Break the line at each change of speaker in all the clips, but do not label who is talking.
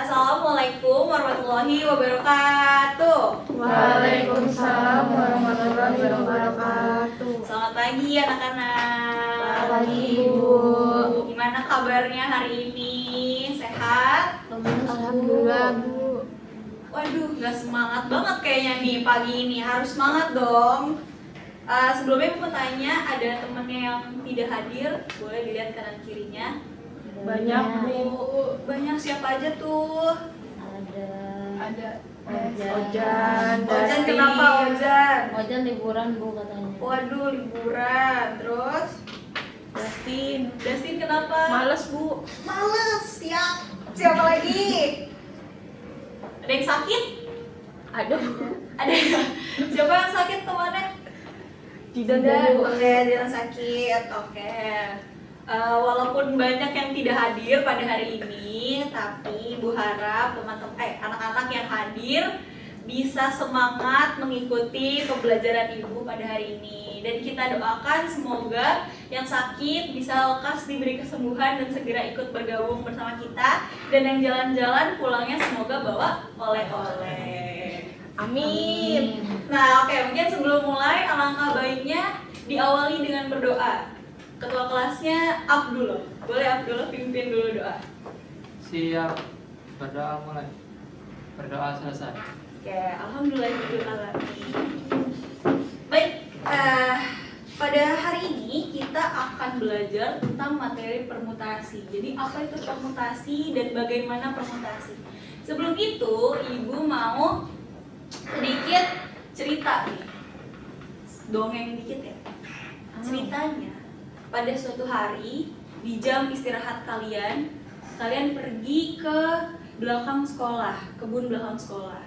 Assalamualaikum warahmatullahi wabarakatuh.
Waalaikumsalam warahmatullahi wabarakatuh.
Selamat pagi anak-anak.
Selamat pagi, Ibu.
Gimana kabarnya hari ini? Sehat?
Alhamdulillah, Bu.
Waduh, gak semangat banget kayaknya nih pagi ini. Harus semangat dong. Sebelumnya aku mau tanya, ada temennya yang tidak hadir? Boleh dilihat kanan kirinya.
Banyak, Bu.
Banyak, siapa aja tuh?
Ada
Ojan,
Dasti.
kenapa Ojan?
Ojan liburan Bu katanya.
Waduh, liburan. Terus Dustin kenapa?
Males, Bu.
Males. Siapa lagi? Ada yang sakit?
Ada, Bu.
Ada yang siapa yang sakit temannya?
Tidak, Bu.
Oke, dia sakit. Oke. Walaupun banyak yang tidak hadir pada hari ini, tapi Ibu harap anak-anak yang hadir bisa semangat mengikuti pembelajaran Ibu pada hari ini. Dan kita doakan semoga yang sakit bisa lekas diberi kesembuhan dan segera ikut bergabung bersama kita. Dan yang jalan-jalan pulangnya semoga bawa oleh-oleh.
Amin.
Nah, oke, mungkin sebelum mulai alangkah baiknya diawali dengan berdoa. Ketua kelasnya Abdullah. Boleh Abdullah pimpin dulu doa.
Siap. Berdoa mulai. Berdoa selesai.
Oke, alhamdulillahirobbilalamin. Baik, pada hari ini kita akan belajar tentang materi permutasi. Jadi apa itu permutasi dan bagaimana permutasi? Sebelum itu, Ibu mau sedikit cerita nih. Dongeng dikit ya. Ceritanya, pada suatu hari di jam istirahat kalian pergi ke belakang sekolah, kebun belakang sekolah.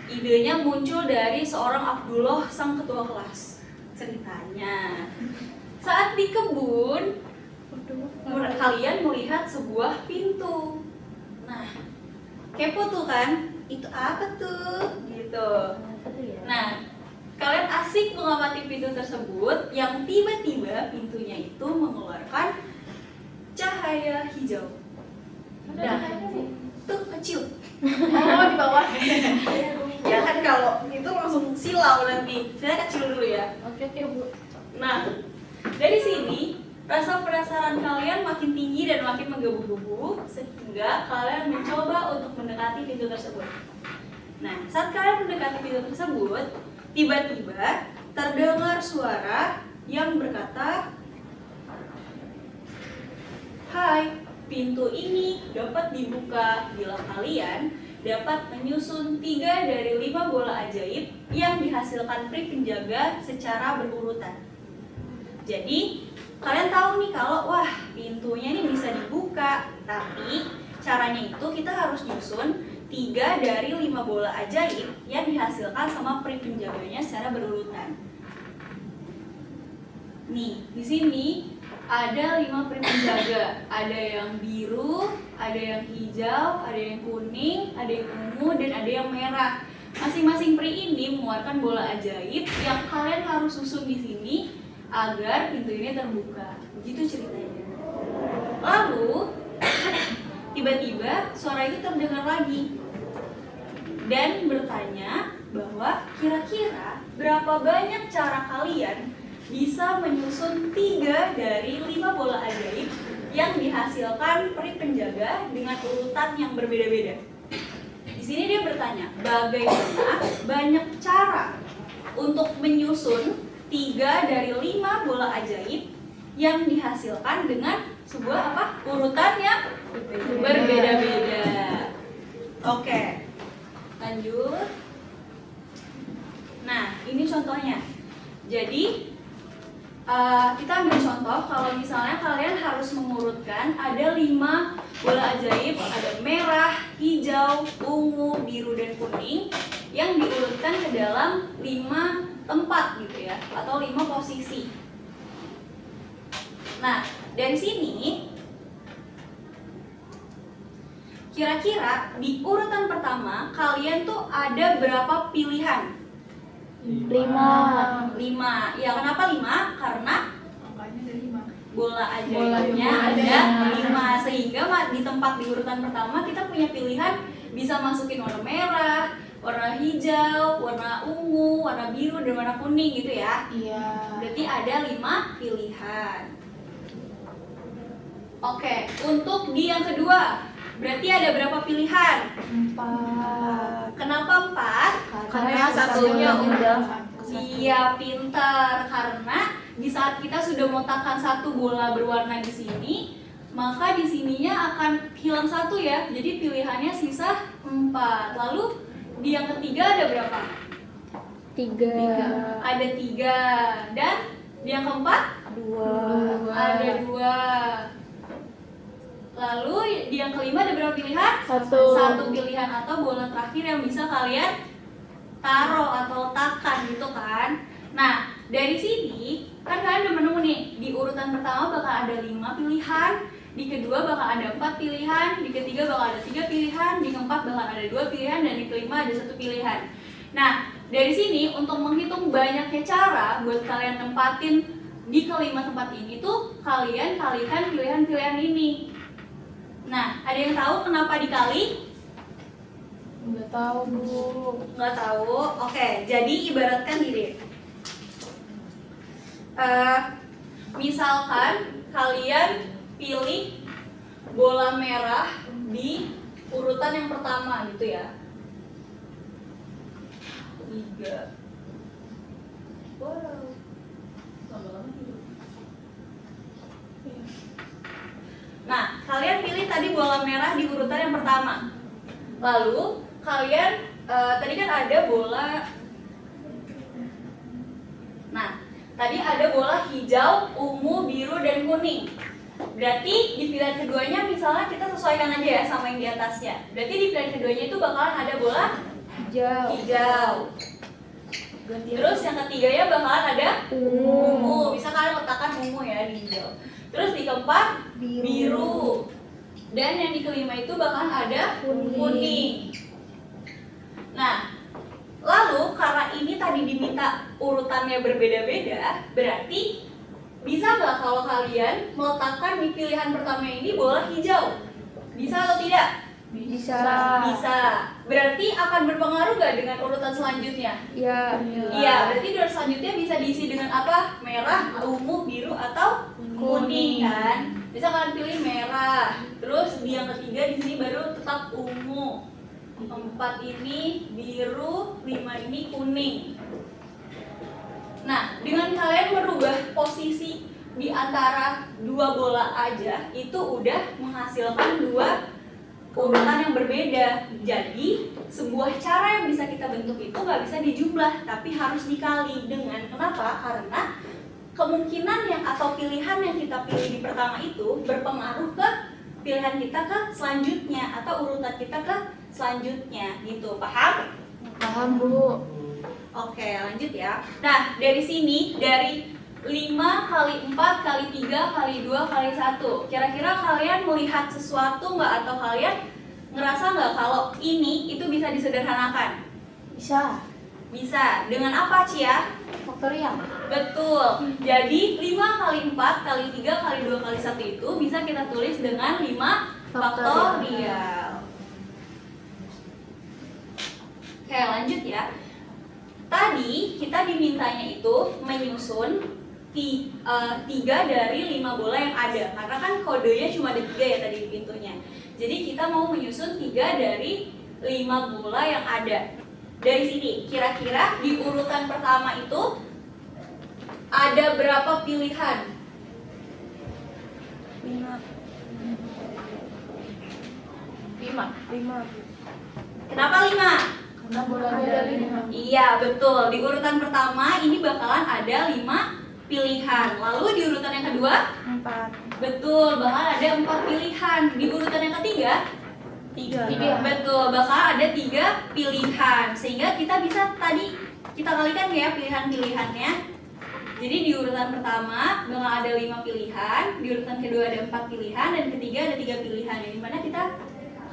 Idenya muncul dari seorang Abdullah sang ketua kelas. Ceritanya, saat di kebun, kalian melihat sebuah pintu. Nah, kepo tuh kan? Itu apa tuh? Gitu.
Apa tuh ya?
Nah, kalian asik mengamati pintu tersebut yang tiba-tiba pintunya itu mengeluarkan cahaya hijau. Nah, tuh kecil.
Oh, di bawah.
Ya kan kalau itu langsung silau nanti. Saya kecil dulu ya.
Oke, Bu.
Nah, dari sini rasa penasaran kalian makin tinggi dan makin menggebu-gebu sehingga kalian mencoba untuk mendekati pintu tersebut. Nah, saat kalian mendekati pintu tersebut, tiba-tiba terdengar suara yang berkata, "Hai, pintu ini dapat dibuka bila kalian dapat menyusun 3 dari 5 bola ajaib yang dihasilkan pri penjaga secara berurutan." Jadi, kalian tahu nih kalau wah, pintunya ini bisa dibuka, tapi caranya itu kita harus nyusun 3 dari 5 bola ajaib yang dihasilkan sama pri penjaganya secara berurutan. Nih, di sini ada 5 pri penjaga. Ada yang biru, ada yang hijau, ada yang kuning, ada yang ungu, dan ada yang merah. Masing-masing pri ini mengeluarkan bola ajaib yang kalian harus susun di sini agar pintu ini terbuka. Begitu ceritanya. Lalu, tiba-tiba suara itu terdengar lagi dan bertanya bahwa kira-kira berapa banyak cara kalian bisa menyusun 3 dari 5 bola ajaib yang dihasilkan pri penjaga dengan urutan yang berbeda-beda. Di sini dia bertanya, bagaimana banyak cara untuk menyusun 3 dari 5 bola ajaib yang dihasilkan dengan sebuah urutan yang berbeda-beda. Oke, lanjut. Nah, ini contohnya. Jadi kita ambil contoh kalau misalnya kalian harus mengurutkan ada 5 bola ajaib, ada merah, hijau, ungu, biru, dan kuning yang diurutkan ke dalam 5 tempat gitu ya, atau 5 posisi. Nah, dari sini kira-kira di urutan pertama kalian tuh ada berapa pilihan?
5.
5. Ya, kenapa 5? Karena
Angkanya ada 5.
bola ajaibnya
Bola
ada
ajaibnya.
5, sehingga di tempat di urutan pertama kita punya pilihan bisa masukin warna merah, warna hijau, warna ungu, warna biru, dan warna kuning gitu ya.
Iya.
Berarti ada 5 pilihan. Oke, untuk di yang kedua berarti ada berapa pilihan?
4.
Kenapa 4?
Karena satunya udah.
Iya, pintar. Karena di saat kita sudah meletakkan satu bola berwarna di sini, maka di sininya akan hilang satu ya. Jadi pilihannya sisa 4. Lalu di yang ketiga ada berapa?
3.
Ada 3. Dan di yang keempat
2.
ada 2. Lalu di yang kelima ada berapa pilihan?
1.
Satu pilihan atau bola terakhir yang bisa kalian taruh atau letakkan gitu kan. Nah, dari sini kan kalian udah menemu nih, di urutan pertama bakal ada 5 pilihan, di kedua bakal ada 4 pilihan, di ketiga bakal ada 3 pilihan, di keempat bakal ada 2 pilihan, dan di kelima ada 1 pilihan. Nah, dari sini untuk menghitung banyaknya cara buat kalian tempatin di kelima tempat ini tuh kalian kalikan pilihan-pilihan ini. Nah, ada yang tahu kenapa dikali?
Nggak tahu, Bu.
Nggak tahu. Oke, jadi ibaratkan gini. Misalkan kalian pilih bola merah di urutan yang pertama gitu ya. 3. Wow. Lama-lama hidup. Nah, kalian pilih tadi bola merah di urutan yang pertama. Lalu kalian tadi kan ada bola. Nah, tadi ada bola hijau, ungu, biru, dan kuning. Berarti di pilihan keduanya misalnya kita sesuaikan aja ya sama yang di atasnya. Berarti di pilihan keduanya itu bakalan ada bola hijau. Terus yang ketiganya bakalan ada ungu. Bisa kalian letakkan ungu ya di hijau. Terus di keempat biru. Dan yang di kelima itu bakalan ada kuning. Nah, lalu karena ini tadi diminta urutannya berbeda-beda, berarti bisa nggak kalau kalian meletakkan di pilihan pertama ini bola hijau? Bisa atau tidak?
Bisa.
Bisa. Berarti akan berpengaruh nggak dengan urutan selanjutnya?
Ya.
Iya, berarti urutan selanjutnya bisa diisi dengan apa? Merah, ungu, biru, atau kuning kan? Bisa kalian pilih merah. Terus di yang ketiga di sini baru tetap ungu. 4 ini biru, 5 ini kuning. Nah, dengan kalian merubah posisi di antara 2 bola aja, itu udah menghasilkan 2 urutan yang berbeda. Jadi, sebuah cara yang bisa kita bentuk itu nggak bisa dijumlah, tapi harus dikali dengan kenapa? Karena kemungkinan yang atau pilihan yang kita pilih di pertama itu berpengaruh ke pilihan kita ke selanjutnya atau urutan kita ke selanjutnya gitu. Paham?
Paham, Bu.
Oke, lanjut ya. Nah, dari sini dari 5 kali 4 kali 3 kali 2 kali 1. Kira-kira kalian melihat sesuatu nggak atau kalian ngerasa nggak kalau ini itu bisa disederhanakan?
Bisa.
Bisa. Dengan apa, Cia?
Faktorial.
Betul. Jadi 5 kali 4 kali 3 kali 2 kali 1 itu bisa kita tulis dengan 5 faktorial. Oke, lanjut ya. Tadi kita dimintanya itu menyusun 3 dari 5 bola yang ada. Karena kan kodenya cuma ada 3 ya tadi di pintunya. Jadi kita mau menyusun 3 dari 5 bola yang ada. Dari sini, kira-kira di urutan pertama itu ada berapa pilihan?
5.
Kenapa 5?
Karena bolanya ada 5.
Iya, betul. Di urutan pertama ini bakalan ada 5 pilihan. Lalu di urutan yang kedua?
4.
Betul, bakal ada 4 pilihan. Di urutan yang ketiga?
3.
Betul, bakal ada 3 pilihan. Sehingga kita bisa tadi kita kalikan ya pilihan-pilihannya. Jadi di urutan pertama bakal ada 5 pilihan, di urutan kedua ada 4 pilihan, dan ketiga ada 3 pilihan. Yang dimana kita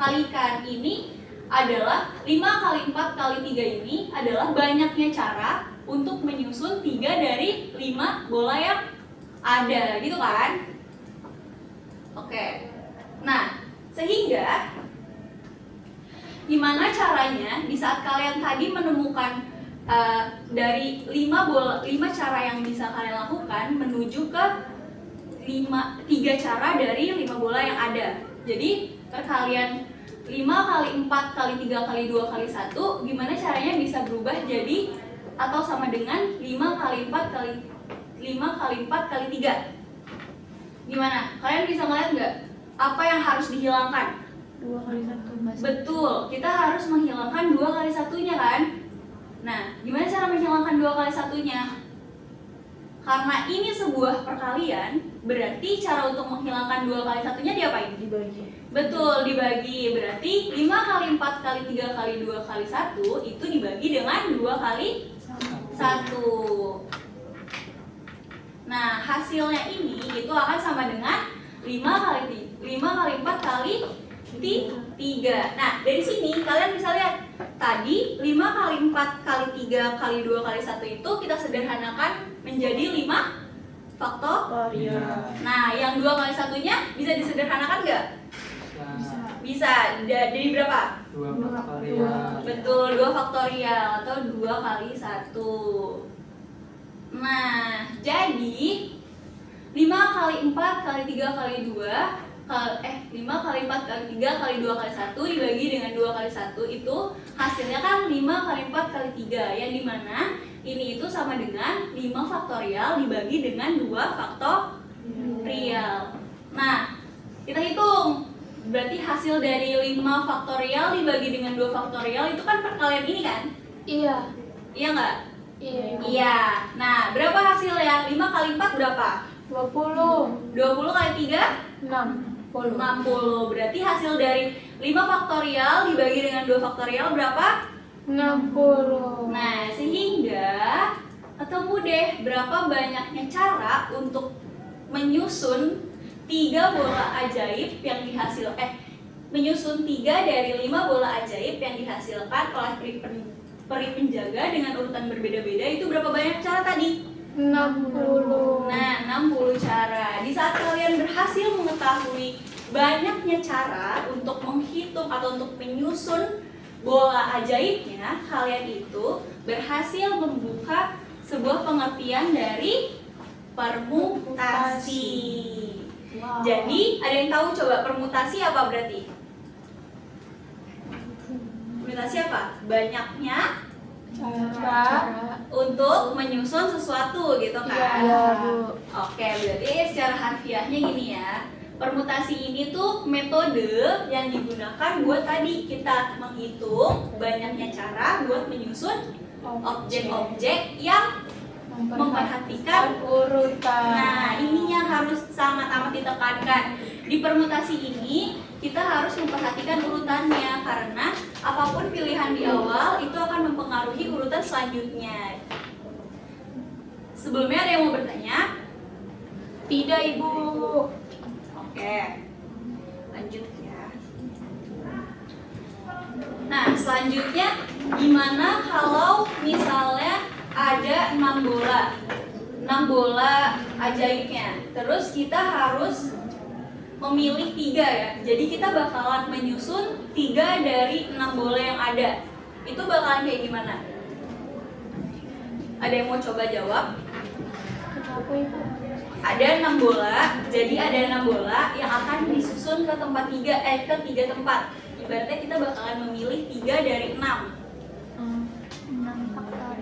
kalikan ini adalah 5 kali 4 kali 3 ini adalah banyaknya cara untuk menyusun 3 dari 5 bola yang ada, gitu kan? Oke. Nah, Sehingga gimana caranya di saat kalian tadi menemukan dari 5 cara yang bisa kalian lakukan menuju ke 3 cara dari 5 bola yang ada. Jadi kalian 5 kali 4 kali 3 kali 2 kali 1, gimana caranya bisa berubah jadi atau sama dengan 5 kali 4 kali 5 kali 4 kali 3. Gimana? Kalian bisa ngeliat nggak apa yang harus dihilangkan?
2 kali 1.
Betul, kita harus menghilangkan 2 kali 1-nya kan? Nah, gimana cara menghilangkan 2 kali 1-nya? Karena ini sebuah perkalian, berarti cara untuk menghilangkan 2 kali 1-nya diapain?
Dibagi.
Betul, dibagi. Berarti 5 kali 4 kali 3 kali 2 kali 1 itu dibagi dengan 2 kali 1. Nah, hasilnya ini itu akan sama dengan 5 kali 4 kali 3. Nah, dari sini kalian bisa lihat tadi 5 kali 4 kali 3 kali 2 kali 1 itu kita sederhanakan menjadi 5 faktor.
Iya.
Nah, yang 2 kali 1-nya bisa disederhanakan nggak? Bisa. Jadi berapa?
2 faktorial.
Betul, 2 faktorial atau 2 kali 1. Nah, jadi 5 kali 4 kali 3 kali 2 5 kali 4 kali 3 kali 2 kali 1 dibagi dengan 2 kali 1 itu hasilnya kan 5 kali 4 kali 3, yang dimana ini itu sama dengan 5 faktorial dibagi dengan 2 faktorial. Nah, kita hitung. Berarti hasil dari 5 faktorial dibagi dengan 2 faktorial itu kan perkalian ini kan?
Iya.
Iya nggak?
Iya.
Iya. Nah, berapa hasilnya? 5 kali 4 berapa?
20.
20 kali 3? 60. Berarti hasil dari 5 faktorial dibagi dengan 2 faktorial berapa?
60.
Nah, sehingga ketemu deh berapa banyaknya cara untuk menyusun 3 bola ajaib yang menyusun 3 dari 5 bola ajaib yang dihasilkan oleh peri penjaga dengan urutan berbeda-beda. Itu berapa banyak cara tadi?
60.
Nah, 60 cara. Di saat kalian berhasil mengetahui banyaknya cara untuk menghitung atau untuk menyusun bola ajaibnya, kalian itu berhasil membuka sebuah pengertian dari permutasi.
Wow.
Jadi, ada yang tahu coba permutasi apa berarti? Permutasi apa? Banyaknya
Cara.
untuk menyusun sesuatu gitu kan?
Iya, Bu.
Oke, berarti secara harfiahnya gini ya. Permutasi ini tuh metode yang digunakan buat tadi kita menghitung banyaknya cara buat menyusun objek-objek yang memperhatikan
urutan.
Nah, ini yang harus sangat amat ditekankan. Di permutasi ini kita harus memperhatikan urutannya karena apapun pilihan di awal itu akan mempengaruhi urutan selanjutnya. Sebelumnya ada yang mau bertanya?
Tidak, Ibu.
Oke, lanjut ya. Nah, selanjutnya gimana kalau misalnya ada 6 bola ajaibnya. Terus kita harus memilih 3 ya. Jadi kita bakalan menyusun 3 dari 6 bola yang ada. Itu bakalan kayak gimana? Ada yang mau coba jawab?
Kenapa, Ibu?
Ada 6 bola, jadi ada 6 bola yang akan disusun ke tempat ke 3 tempat. Ibaratnya kita bakalan memilih 3 dari 6.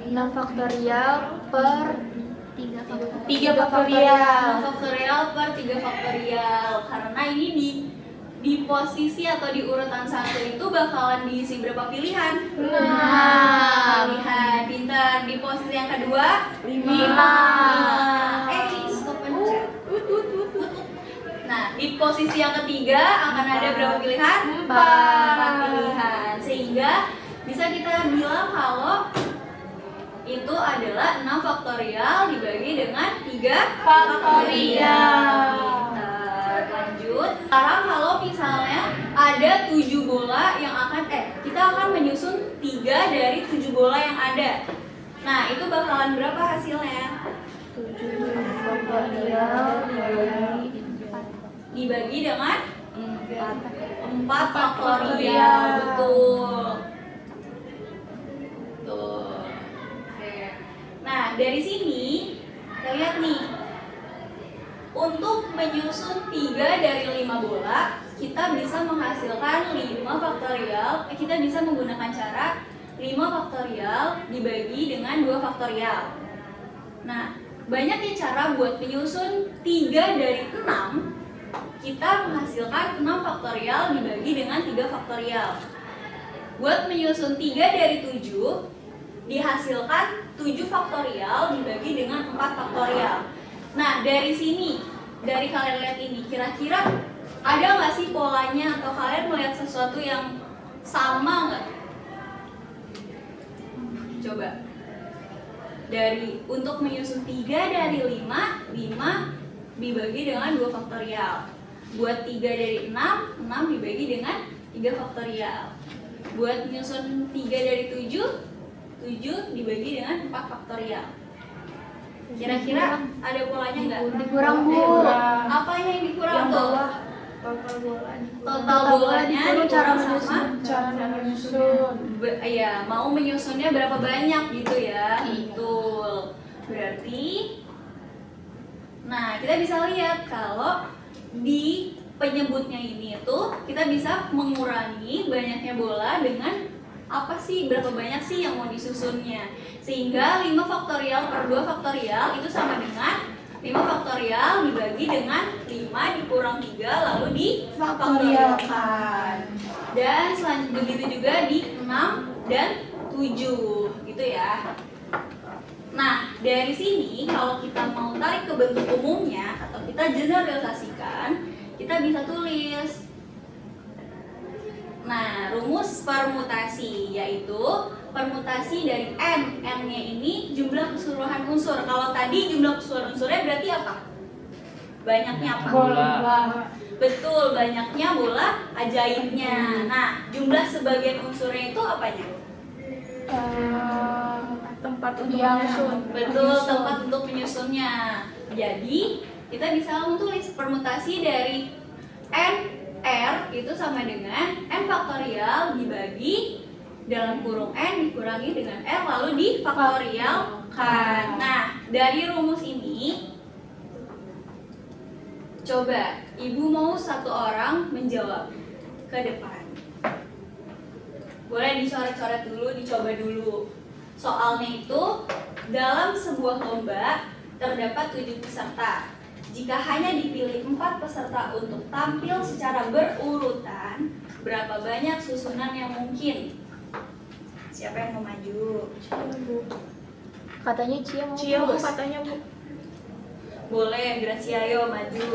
6 faktorial per
3 faktorial.
3 faktorial.
6 faktorial per 3 faktorial. Karena ini di posisi atau di urutan 1 itu bakalan diisi berapa pilihan?
6.
Pilihan, pintar. Di posisi yang kedua
5.
Stop pencet. Nah, di posisi yang ketiga akan ada berapa pilihan? 4 pilihan. Sehingga bisa kita bilang kalau itu adalah 6 faktorial dibagi dengan 3
Faktorial.
Pintar. Lanjut. Sekarang kalau misalnya ada 7 bola yang kita akan menyusun 3 dari 7 bola yang ada. Nah, itu bakalan berapa hasilnya?
7 faktorial dibagi 4.
Dibagi dengan 4 faktorial. Betul. Tuh. Oke. Nah, dari sini kita lihat nih. Untuk menyusun 3 dari 5 bola, kita bisa menghasilkan 5 faktorial. Kita bisa menggunakan cara 5 faktorial dibagi dengan 2 faktorial. Nah, banyaknya cara buat menyusun 3 dari 6. Kita menghasilkan 6 faktorial dibagi dengan 3 faktorial. Buat menyusun 3 dari 7, dihasilkan 7 faktorial dibagi dengan 4 faktorial. Nah, dari sini, dari kalian lihat ini, kira-kira ada nggak sih polanya atau kalian melihat sesuatu yang sama nggak? Coba. Untuk menyusun 3 dari 5 dibagi dengan 2 faktorial. Buat 3 dari 6 dibagi dengan 3 faktorial. Buat menyusun 3 dari 7 dibagi dengan 4 faktorial. Kira-kira ada polanya nggak?
Dikurang, Bu.
Apanya yang dikurang
Yang
tuh?
bawah.
Total bolanya
cara
dikurang sama
menyusun.
Iya, mau menyusunnya berapa banyak gitu ya. Betul. Berarti nah, kita bisa lihat kalau di penyebutnya ini tuh kita bisa mengurangi banyaknya bola dengan apa sih, berapa banyak sih yang mau disusunnya. Sehingga 5 faktorial per 2 faktorial itu sama dengan 5 faktorial dibagi dengan 5 dikurang 3 lalu difaktorialkan. Dan selanjutnya begitu juga di 6 dan 7 gitu ya. Nah, dari sini kalau kita mau tarik ke bentuk umumnya atau kita generalisasikan, kita bisa tulis. Nah, rumus permutasi yaitu permutasi dari n. N-nya ini jumlah keseluruhan unsur. Kalau tadi jumlah keseluruhan unsurnya berarti apa? Banyaknya apa?
Bola.
Betul, banyaknya bola ajaibnya. Nah, jumlah sebagian unsurnya itu apanya?
Tempat untuk menyusun.
Betul, tempat untuk menyusunnya. Jadi, kita bisa menulis permutasi dari n R itu sama dengan n faktorial dibagi dalam kurung n dikurangi dengan R lalu difaktorialkan. Nah, dari rumus ini coba ibu mau satu orang menjawab ke depan. Boleh dicoret-coret dulu, dicoba dulu. Soalnya itu dalam sebuah lomba terdapat 7 peserta. Jika hanya dipilih 4 peserta untuk tampil secara berurutan, berapa banyak susunan yang mungkin? Siapa yang mau maju?
Katanya Cia mau
Cia, Bu,
terus.
katanya, Bu.
Boleh, Gracia, ayo maju.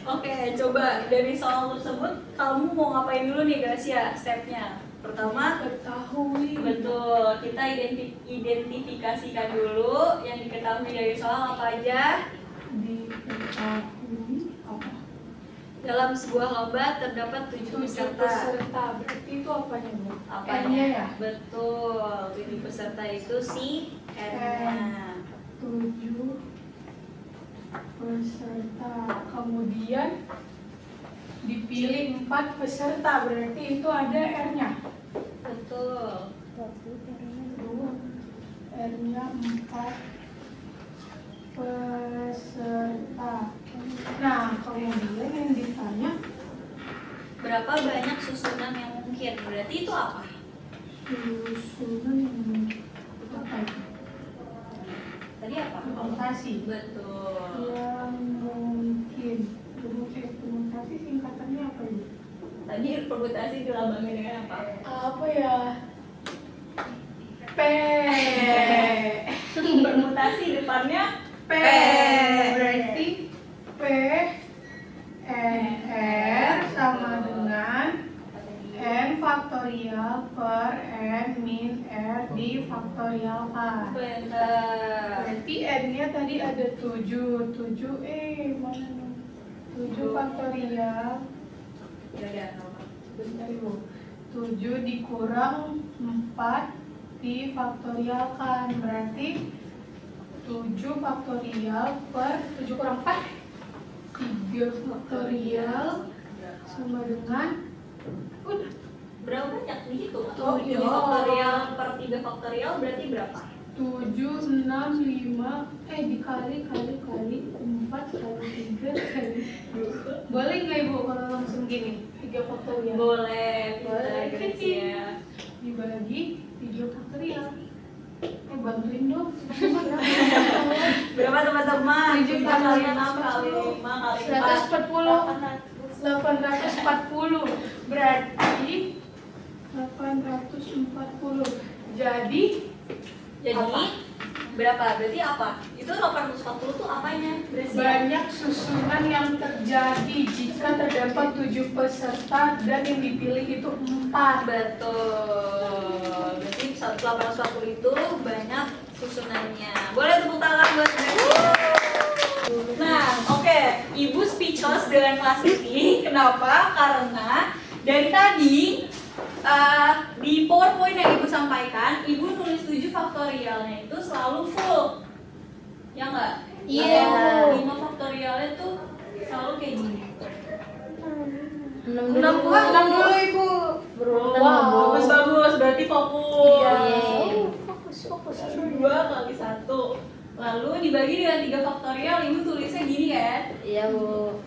Oke, coba dari soal tersebut kamu mau ngapain dulu nih Gracia stepnya? Pertama,
Ketahui.
betul, kita identifikasikan dulu yang diketahui dari soal apa aja.
Diketahui apa?
Dalam sebuah lomba terdapat 7 peserta.
Berarti itu apanya, Bu?
Apanya?
N-nya ya?
Betul, 7 peserta itu si N-nya.
7 peserta. Kemudian dipilih 4 peserta, berarti itu ada R-nya.
Betul.
R-nya 4 peserta. Nah, kemudian yang ditanya
Berapa banyak susunan yang mungkin? Berarti itu apa?
susunan yang apa itu?
Tadi apa?
Permutasi.
Betul.
Yang mungkin. Permutasi singkatannya apa ini?
Tadi permutasi dilambangin dengan apa?
Apa ya? P.
Permutasi depannya
P. Berarti P N R sama dengan faktorial per n min r difaktorialkan.
Benar.
Berarti n-nya tadi ada 7. 7 mana nih? 7 faktorial.
Ya udah, nomor.
Bentar Ibu. 7 dikurang 4 difaktorialkan. Berarti 7 faktorial per 7 kurang 4 3 faktorial sama dengan udah
Berapa banyak dihitung?
Oh,
Atau 7
iya.
faktorial per 3 faktorial berarti berapa?
7, 6, 5 dikali 4 kali 3 kali 2. Boleh nggak Ibu kalau langsung gini 3 faktorial?
Boleh,
Boleh,
kita
kecil.
Gracia.
Dibagi 3 faktorial. Bantuin dong.
Berapa teman-teman?
7
Kita kali
kali
6 kali 5 kali 4
140 840 berarti 840. Jadi
Jadi berapa? Berarti apa? Itu 840 tuh apanya? Gracia?
banyak susunan yang terjadi jika terdapat 7 peserta dan yang dipilih itu 4.
Betul. Berarti 840 itu banyak susunannya. Boleh tepuk tangan buat Gracia. Nah, oke, Ibu speechless dengan kelas ini. Kenapa? Karena dari tadi di PowerPoint yang Ibu sampaikan, Ibu nulis 7 faktorialnya itu selalu full. Ya enggak?
Iya.
5 faktorialnya tuh selalu kayak gini.
6
6
dulu.
6 dulu Ibu.
Berurutan
Wow.
Bu.
Bagus, berarti fokus.
Iya.
Fokus.
2 kali 1. Lalu dibagi dengan 3 faktorial, Ibu tulisnya gini kan?
Iya Bu.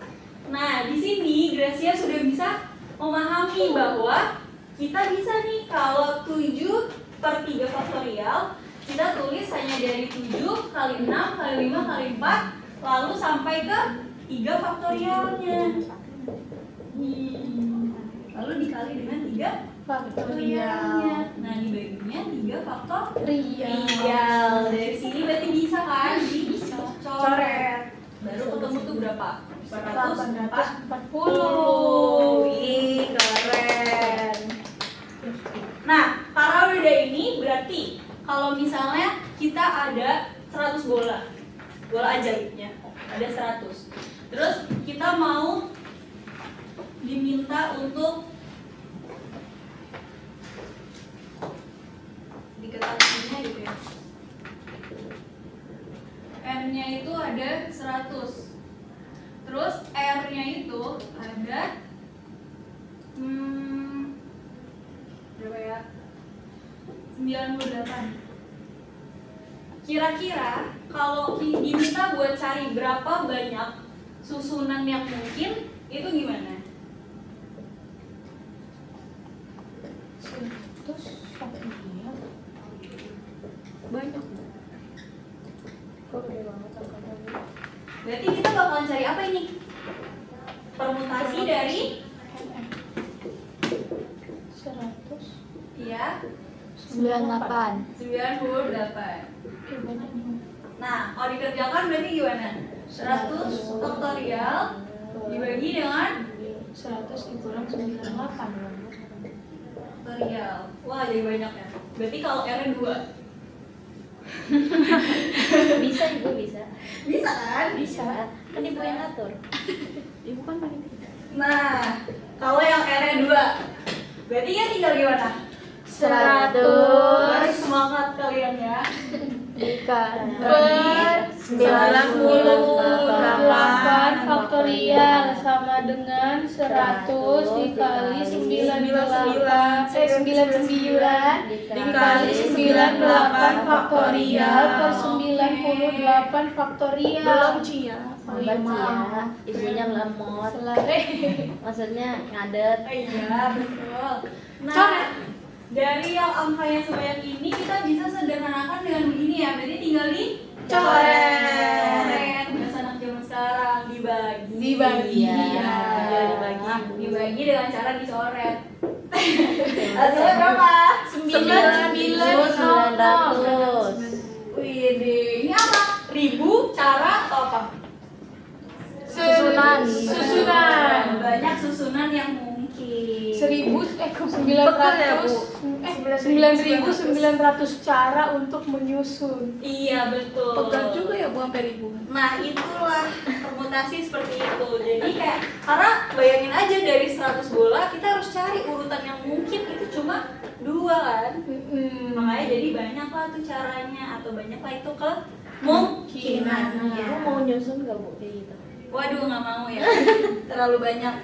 Nah, di sini Gracia sudah bisa memahami bahwa kita bisa nih kalau 7 per 3 faktorial, kita tulis hanya dari 7 kali 6 kali 5 kali 4 lalu sampai ke 3 faktorialnya. Lalu dikali dengan 3 faktorialnya. Nah, dibaginya 3 faktorial. Dari sini berarti bisa kan? Bisa. Coret. Baru ketemu tuh berapa?
840.
Ih, keren. Nah, karena udah ada ini berarti kalau misalnya kita ada 100 bola ajaibnya, ada 100. Terus kita mau diminta untuk diketahuinya gitu ya. N-nya itu ada 100. Terus R-nya itu ada berapa ya? 98. Kira-kira kalau diminta buat cari berapa banyak susunan yang mungkin, itu gimana?
100 faktorial. Banyak. Kok gede banget angkanya?
Berarti kita bakalan cari apa ini? Permutasi dari
100.
ya
98.
98.
Banyak nih.
Nah, kalau dikerjakan berarti gimana? 100 faktorial dibagi dengan
100 dikurang 98.
faktorial. Wah, jadi banyak ya. Berarti kalau R-nya 2.
Bisa Ibu bisa.
Bisa kan?
Bisa. Kan Ibu yang ngatur. Ibu kan paling tidak.
Nah, kalau yang R-nya 2, berarti kan tinggal gimana?
100
Semangat kalian ya.
Per
98 faktorial sama dengan 100 dikali 99 dikali 98 faktorial per 98 faktorial. Belum Cia.
Sabar ya. Ibunya lemot. Maksudnya ngadet.
Iya, betul. Nah, dari yang angkanya sebanyak ini kita bisa sederhanakan dengan begini ya. Berarti tinggal dicoret. Biasa anak zaman sekarang dibagi.
Iya.
Dibagi dengan cara dicoret. Hasilnya berapa?
900.
Wih, ini apa? Ribu cara atau apa?
Susunan.
Banyak susunan yang mungkin.
9.900 cara untuk menyusun.
Iya betul.
Pegang juga ya Bu sampai ribuan.
Nah itulah permutasi seperti itu. Jadi kayak karena bayangin aja dari 100 bola kita harus cari urutan yang mungkin itu cuma 2 kan. Makanya jadi banyak lah tuh caranya atau banyak lah itu kemungkinannya.
Aku mau nyusun nggak Bu kayak gitu?
Waduh nggak mau ya, terlalu banyak.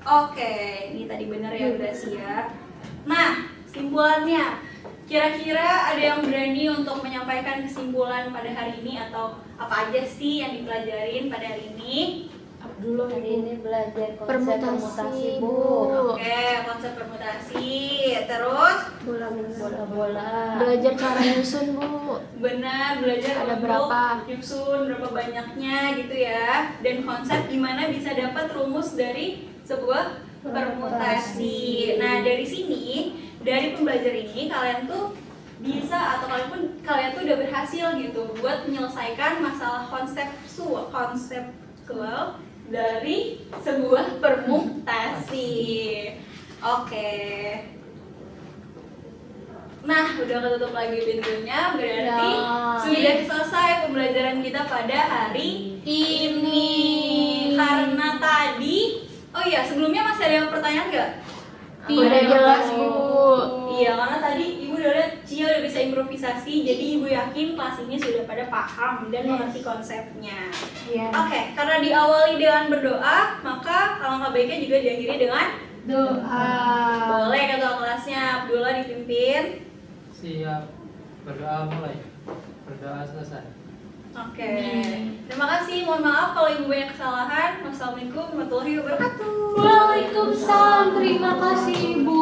Oke, ini tadi benar ya udah siap. Nah, kesimpulannya, kira-kira ada yang berani untuk menyampaikan kesimpulan pada hari ini atau apa aja sih yang dipelajarin pada hari ini?
Abdullah
Hari
Ibu.
ini belajar konsep
Permutasi,
permutasi
Bu.
Bu.
Oke, konsep permutasi. Terus,
Bola-bola.
Belajar cara nyusun Bu.
benar belajar
Ada
untuk
berapa?
nyusun berapa banyaknya gitu ya. Dan konsep gimana bisa dapat rumus dari sebuah permutasi. Nah, dari sini, dari pembelajaran ini kalian tuh bisa atau kalian tuh udah berhasil gitu buat menyelesaikan masalah konseptual dari sebuah permutasi. Oke. Nah, udah ketutup lagi pintunya, berarti
Ya.
sudah selesai pembelajaran kita pada hari ini. Karena tadi, oh iya, sebelumnya masih ada yang pertanyaan nggak?
Tidak jelas Bu.
Iya, karena tadi Ibu udah lihat Cia udah bisa improvisasi, jadi Ibu yakin kelas ini sudah pada paham dan mengerti konsepnya.
Iya.
Oke, karena diawali dengan berdoa, maka alangkah baiknya juga diakhiri dengan
Doa.
boleh ketua kelasnya Abdullah dipimpin.
Siap. Berdoa mulai. Berdoa selesai.
Oke, terima kasih. Mohon maaf kalau Ibu banyak kesalahan. Wassalamualaikum warahmatullahi wabarakatuh.
Waalaikumsalam. Terima kasih Ibu.